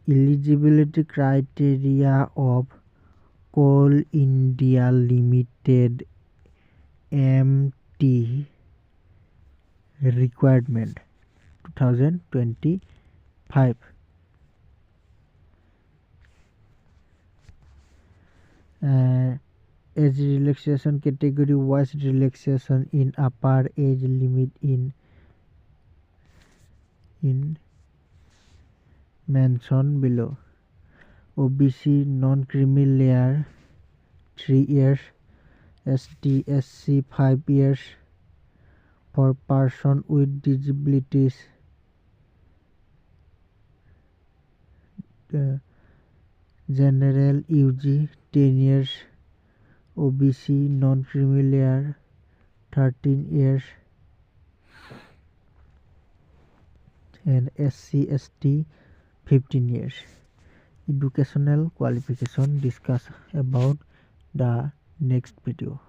Eligibility criteria of Coal India Limited MT requirement 2025. Age relaxation category wise relaxation in upper age limit in mentioned below. OBC non-creamy layer 3 years, ST SC 5 years, for person with disabilities general UG 10 years, OBC non-creamy layer 13 years, and SC ST 15 years. Educational qualification discuss about the next video.